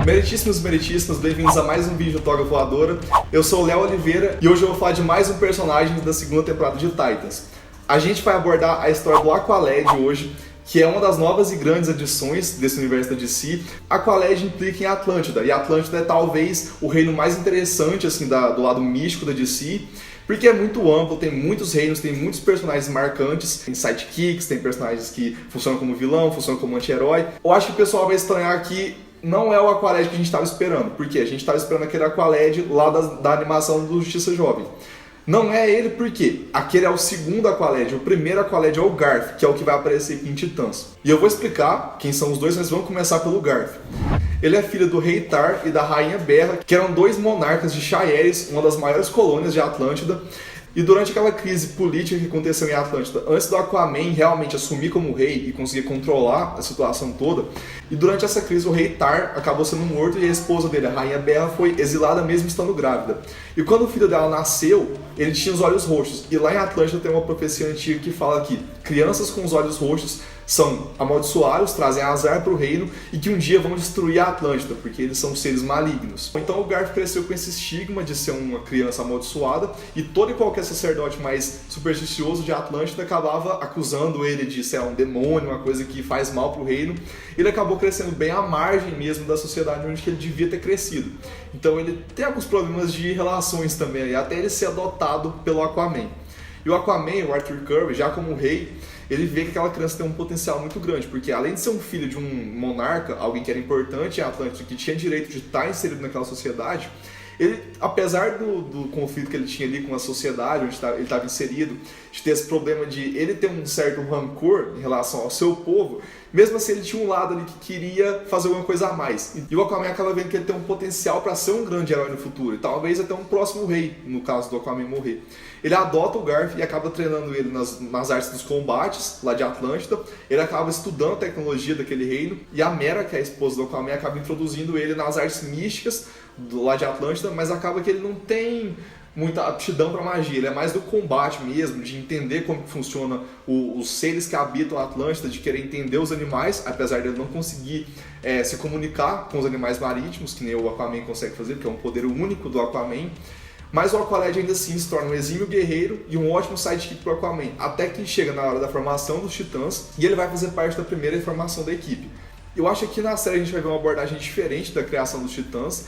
Meritíssimos, bem-vindos a mais um vídeo do Toga Voadora. Eu sou o Léo Oliveira e hoje eu vou falar de mais um personagem da segunda temporada de Titans. A gente vai abordar a história do Aqualad hoje, que é uma das novas e grandes adições desse universo da DC. Aqualad implica em Atlântida, e Atlântida é talvez o reino mais interessante assim, do lado místico da DC, porque é muito amplo, tem muitos reinos, tem muitos personagens marcantes, tem sidekicks, tem personagens que funcionam como vilão, funcionam como anti-herói. Eu acho que o pessoal vai estranhar que não é o Aqualad que a gente estava esperando, porque a gente estava esperando aquele Aqualad lá da animação do Justiça Jovem. Não é ele porque aquele é o segundo Aqualad, o primeiro Aqualad é o Garth, que é o que vai aparecer aqui em Titãs. E eu vou explicar quem são os dois, mas vamos começar pelo Garth. Ele é filho do Rei Tar e da Rainha Berra, que eram dois monarcas de Shaeris, uma das maiores colônias de Atlântida. E durante aquela crise política que aconteceu em Atlântida, antes do Aquaman realmente assumir como rei e conseguir controlar a situação toda, e durante essa crise o Rei Tar acabou sendo morto e a esposa dele, a Rainha Berra, foi exilada mesmo estando grávida. E quando o filho dela nasceu, ele tinha os olhos roxos. E lá em Atlântida tem uma profecia antiga que fala que crianças com os olhos roxos são amaldiçoados, trazem azar para o reino e que um dia vão destruir a Atlântida, porque eles são seres malignos. Então o Garth cresceu com esse estigma de ser uma criança amaldiçoada e todo e qualquer sacerdote mais supersticioso de Atlântida acabava acusando ele de ser um demônio, uma coisa que faz mal para o reino. Ele acabou crescendo bem à margem mesmo da sociedade onde ele devia ter crescido. Então ele tem alguns problemas de relações também, até ele ser adotado pelo Aquaman. E o Aquaman, o Arthur Curry, já como rei, ele vê que aquela criança tem um potencial muito grande, porque além de ser um filho de um monarca, alguém que era importante em Atlântida, que tinha direito de estar inserido naquela sociedade, ele, apesar do conflito que ele tinha ali com a sociedade onde ele estava inserido, de ter esse problema de ele ter um certo rancor em relação ao seu povo, mesmo assim ele tinha um lado ali que queria fazer alguma coisa a mais. E o Aquaman acaba vendo que ele tem um potencial para ser um grande herói no futuro, e talvez até um próximo rei, no caso do Aquaman morrer. Ele adota o Garth e acaba treinando ele nas artes dos combates, lá de Atlântida. Ele acaba estudando a tecnologia daquele reino, e a Mera, que é a esposa do Aquaman, acaba introduzindo ele nas artes místicas lá de Atlântida, mas acaba que ele não tem muita aptidão para magia, ele é mais do combate mesmo, de entender como funciona os seres que habitam a Atlântida, de querer entender os animais, apesar de ele não conseguir se comunicar com os animais marítimos, que nem o Aquaman consegue fazer, porque é um poder único do Aquaman. Mas o Aqualad ainda assim se torna um exímio guerreiro e um ótimo sidekick para o Aquaman, até que chega na hora da formação dos Titãs e ele vai fazer parte da primeira formação da equipe. Eu acho que na série a gente vai ver uma abordagem diferente da criação dos Titãs,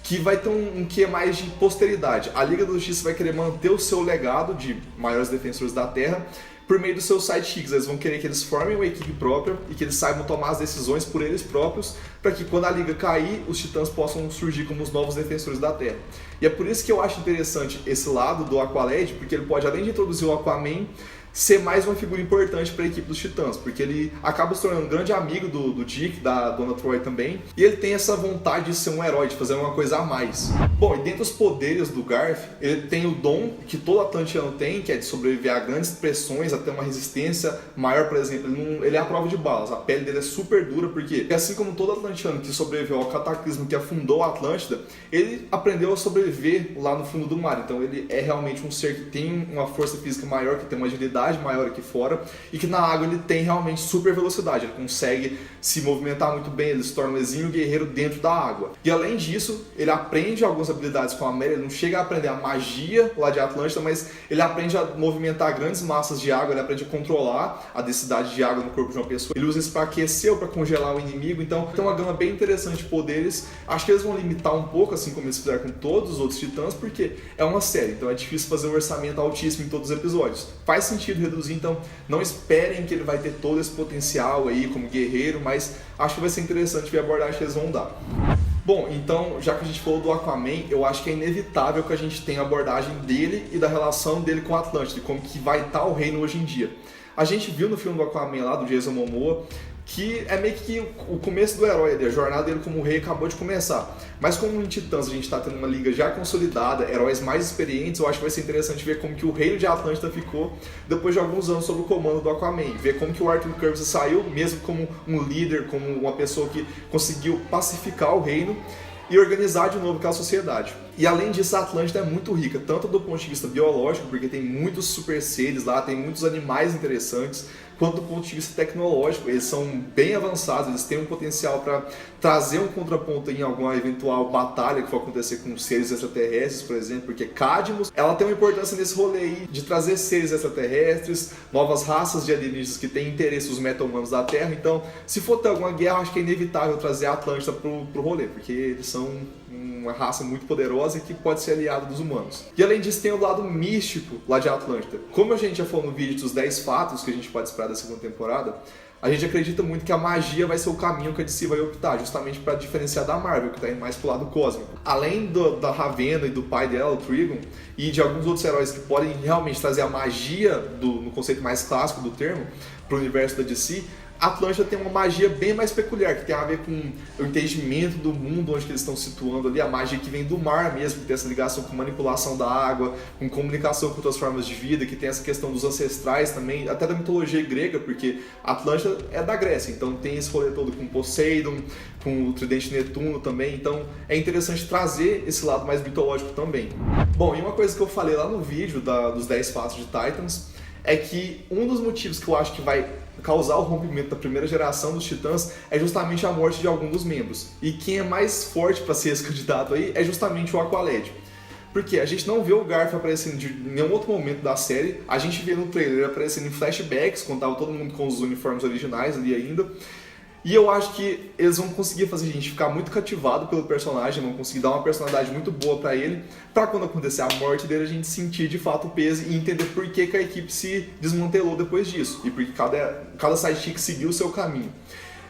que vai ter um quê mais de posteridade. A Liga da Justiça vai querer manter o seu legado de maiores defensores da Terra por meio dos seus sidekicks. Eles vão querer que eles formem uma equipe própria e que eles saibam tomar as decisões por eles próprios, para que quando a Liga cair, os Titãs possam surgir como os novos defensores da Terra. E é por isso que eu acho interessante esse lado do Aqualad, porque ele pode, além de introduzir o Aquaman, ser mais uma figura importante para a equipe dos Titãs, porque ele acaba se tornando um grande amigo do Dick, da Donna Troy também, e ele tem essa vontade de ser um herói, de fazer uma coisa a mais. Bom, e dentre os poderes do Garth, ele tem o dom que todo atlantiano tem, que é de sobreviver a grandes pressões, a ter uma resistência maior, por exemplo. Ele é a prova de balas, a pele dele é super dura, porque assim como todo atlantiano que sobreviveu ao cataclismo que afundou a Atlântida, ele aprendeu a sobreviver lá no fundo do mar. Então ele é realmente um ser que tem uma força física maior, que tem uma agilidade maior aqui fora, e que na água ele tem realmente super velocidade, ele consegue se movimentar muito bem, ele se torna um exímio guerreiro dentro da água. E além disso, ele aprende algumas habilidades com a Mera, ele não chega a aprender a magia lá de Atlântida, mas ele aprende a movimentar grandes massas de água, ele aprende a controlar a densidade de água no corpo de uma pessoa, ele usa isso para aquecer ou para congelar o inimigo. Então tem uma gama bem interessante de poderes. Acho que eles vão limitar um pouco, assim como eles fizeram com todos os outros Titãs, porque é uma série, então é difícil fazer um orçamento altíssimo em todos os episódios. Faz sentido reduzir, então não esperem que ele vai ter todo esse potencial aí como guerreiro, mas acho que vai ser interessante ver a abordagem que eles vão dar. Bom, então, já que a gente falou do Aquaman, eu acho que é inevitável que a gente tenha a abordagem dele e da relação dele com a Atlântida, como que vai estar o reino hoje em dia. A gente viu no filme do Aquaman lá, do Jason Momoa, que é meio que o começo do herói ali, a jornada dele como rei acabou de começar. Mas como em Titãs a gente está tendo uma liga já consolidada, heróis mais experientes, eu acho que vai ser interessante ver como que o reino de Atlântida ficou depois de alguns anos sob o comando do Aquaman. Ver como que o Arthur Curry saiu mesmo como um líder, como uma pessoa que conseguiu pacificar o reino e organizar de novo aquela sociedade. E além disso, a Atlântida é muito rica, tanto do ponto de vista biológico, porque tem muitos super seres lá, tem muitos animais interessantes, quanto do ponto de vista tecnológico. Eles são bem avançados, eles têm um potencial para trazer um contraponto em alguma eventual batalha que for acontecer com seres extraterrestres, por exemplo, porque Cadmus, ela tem uma importância nesse rolê aí de trazer seres extraterrestres, novas raças de alienígenas que têm interesse nos meta-humanos da Terra. Então, se for ter alguma guerra, acho que é inevitável trazer a Atlântida pro rolê, porque eles são uma raça muito poderosa e que pode ser aliada dos humanos. E além disso, tem o lado místico lá de Atlântida. Como a gente já falou no vídeo dos 10 fatos que a gente pode esperar da segunda temporada, a gente acredita muito que a magia vai ser o caminho que a DC vai optar, justamente para diferenciar da Marvel, que está indo mais pro lado cósmico. Além da Ravonna e do pai dela, o Trigon, e de alguns outros heróis que podem realmente trazer a magia, no conceito mais clássico do termo, para o universo da DC, Atlântida tem uma magia bem mais peculiar, que tem a ver com o entendimento do mundo onde eles estão situando ali, a magia que vem do mar mesmo, que tem essa ligação com manipulação da água, com comunicação com outras formas de vida, que tem essa questão dos ancestrais também, até da mitologia grega, porque Atlântida é da Grécia, então tem esse rolê todo com Poseidon, com o tridente Netuno também, então é interessante trazer esse lado mais mitológico também. Bom, e uma coisa que eu falei lá no vídeo dos 10 fatos de Titans, é que um dos motivos que eu acho que vai causar o rompimento da primeira geração dos Titãs é justamente a morte de algum dos membros. E quem é mais forte para ser esse candidato aí é justamente o Aqualad. Porque a gente não vê o Garth aparecendo em nenhum outro momento da série, a gente vê no trailer aparecendo em flashbacks, quando tava todo mundo com os uniformes originais ali ainda. E eu acho que eles vão conseguir fazer a gente ficar muito cativado pelo personagem, vão conseguir dar uma personalidade muito boa pra ele, pra quando acontecer a morte dele a gente sentir de fato o peso e entender por que a equipe se desmantelou depois disso, e porque cada sidekick seguiu o seu caminho.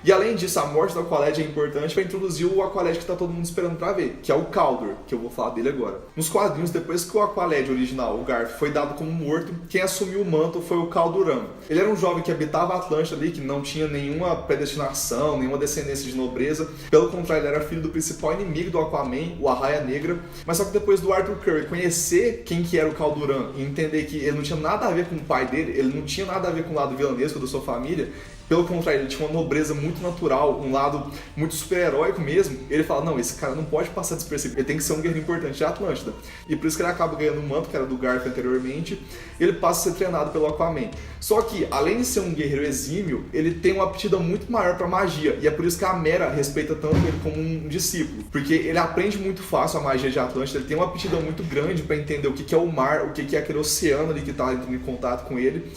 E além disso, a morte do Aqualad é importante para introduzir o Aqualad que tá todo mundo esperando para ver, que é o Kaldor, que eu vou falar dele agora. Nos quadrinhos, depois que o Aqualad original, o Garth, foi dado como morto, quem assumiu o manto foi o Kaldur'ahm. Ele era um jovem que habitava a Atlântida ali, que não tinha nenhuma predestinação, nenhuma descendência de nobreza. Pelo contrário, ele era filho do principal inimigo do Aquaman, o Arraia Negra. Mas só que depois do Arthur Curry conhecer quem que era o Kaldur'ahm e entender que ele não tinha nada a ver com o pai dele, ele não tinha nada a ver com o lado vilanesco da sua família, pelo contrário, ele tinha uma nobreza muito natural, um lado muito super-heróico mesmo. Ele fala, não, esse cara não pode passar despercebido, ele tem que ser um guerreiro importante de Atlântida. E por isso que ele acaba ganhando o manto, que era do Garth anteriormente, ele passa a ser treinado pelo Aquaman. Só que, além de ser um guerreiro exímio, ele tem uma aptidão muito maior para magia, e é por isso que a Mera respeita tanto ele como um discípulo, porque ele aprende muito fácil a magia de Atlântida, ele tem uma aptidão muito grande para entender o que é o mar, o que é aquele oceano ali que está entrando em contato com ele.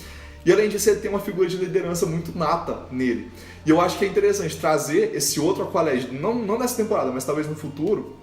E além disso, ele tem uma figura de liderança muito nata nele. E eu acho que é interessante trazer esse outro Aqualad, não nessa temporada, mas talvez no futuro,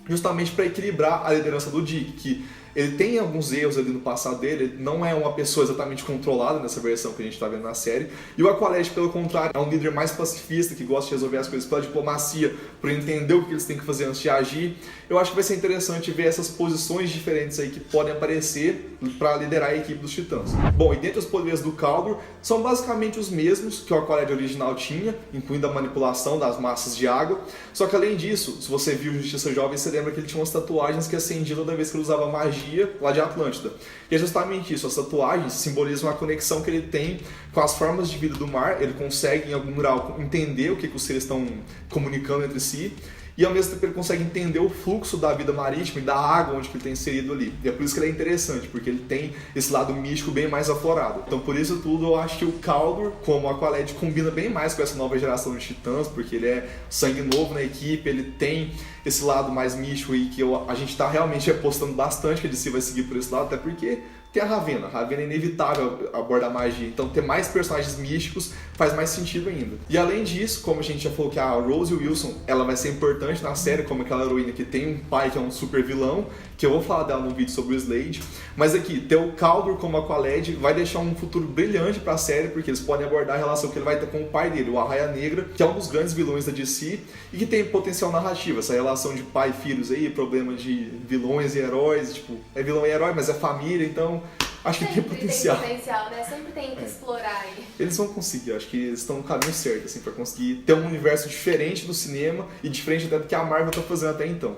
justamente para equilibrar a liderança do Dick, que ele tem alguns erros ali no passado dele, ele não é uma pessoa exatamente controlada nessa versão que a gente está vendo na série. E o Aqualad, pelo contrário, é um líder mais pacifista, que gosta de resolver as coisas pela diplomacia, por entender o que eles têm que fazer antes de agir. Eu acho que vai ser interessante ver essas posições diferentes aí que podem aparecer para liderar a equipe dos Titãs. Bom, e dentre os poderes do Kaldor, são basicamente os mesmos que o Aqualad original tinha, incluindo a manipulação das massas de água. Só que além disso, se você viu Justiça Jovem, você lembra que ele tinha umas tatuagens que acendiam toda vez que ele usava magia lá de Atlântida. E é justamente isso, as tatuagens simbolizam a conexão que ele tem com as formas de vida do mar, ele consegue em algum grau entender o que os seres estão comunicando entre si, e ao mesmo tempo ele consegue entender o fluxo da vida marítima e da água onde ele está inserido ali. E é por isso que ele é interessante, porque ele tem esse lado místico bem mais aflorado. Então por isso tudo eu acho que o Kaldor, como o Aqualad, combina bem mais com essa nova geração de Titãs, porque ele é sangue novo na equipe, ele tem esse lado mais místico e que a gente está realmente apostando bastante que a DC vai seguir por esse lado, até porque tem a Ravonna. A Ravonna é inevitável abordar magia, então ter mais personagens místicos faz mais sentido ainda. E além disso, como a gente já falou que a Rose Wilson, ela vai ser importante na série como aquela heroína que tem um pai que é um super vilão, que eu vou falar dela no vídeo sobre o Slade, mas aqui, ter o Kaldor como Aqualad vai deixar um futuro brilhante pra série, porque eles podem abordar a relação que ele vai ter com o pai dele, o Arraia Negra, que é um dos grandes vilões da DC e que tem potencial narrativo, essa relação de pai e filhos aí, problema de vilões e heróis, tipo, é vilão e herói, mas é família, então acho que tem potencial. Tem potencial, né? Sempre tem que explorar aí. Eles vão conseguir, acho que eles estão no caminho certo, assim, pra conseguir ter um universo diferente do cinema e diferente até do que a Marvel tá fazendo até então.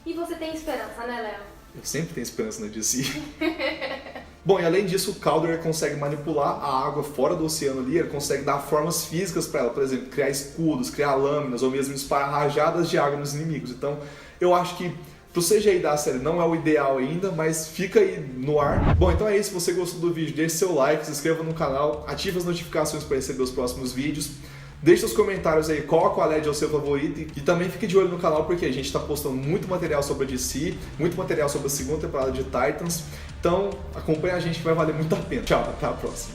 E você tem esperança, né, Léo? Eu sempre tenho esperança na DC. Bom, e além disso, o Kaldor consegue manipular a água fora do oceano ali, ele consegue dar formas físicas para ela, por exemplo, criar escudos, criar lâminas, ou mesmo disparar rajadas de água nos inimigos. Então, eu acho que Pro CGI da série não é o ideal ainda, mas fica aí no ar. Bom, então é isso. Se você gostou do vídeo, deixe seu like, se inscreva no canal, ative as notificações para receber os próximos vídeos. Deixe nos comentários aí qual Aqualad é o seu favorito e também fique de olho no canal porque a gente está postando muito material sobre a DC, muito material sobre a segunda temporada de Titans. Então acompanha a gente que vai valer muito a pena. Tchau, até a próxima.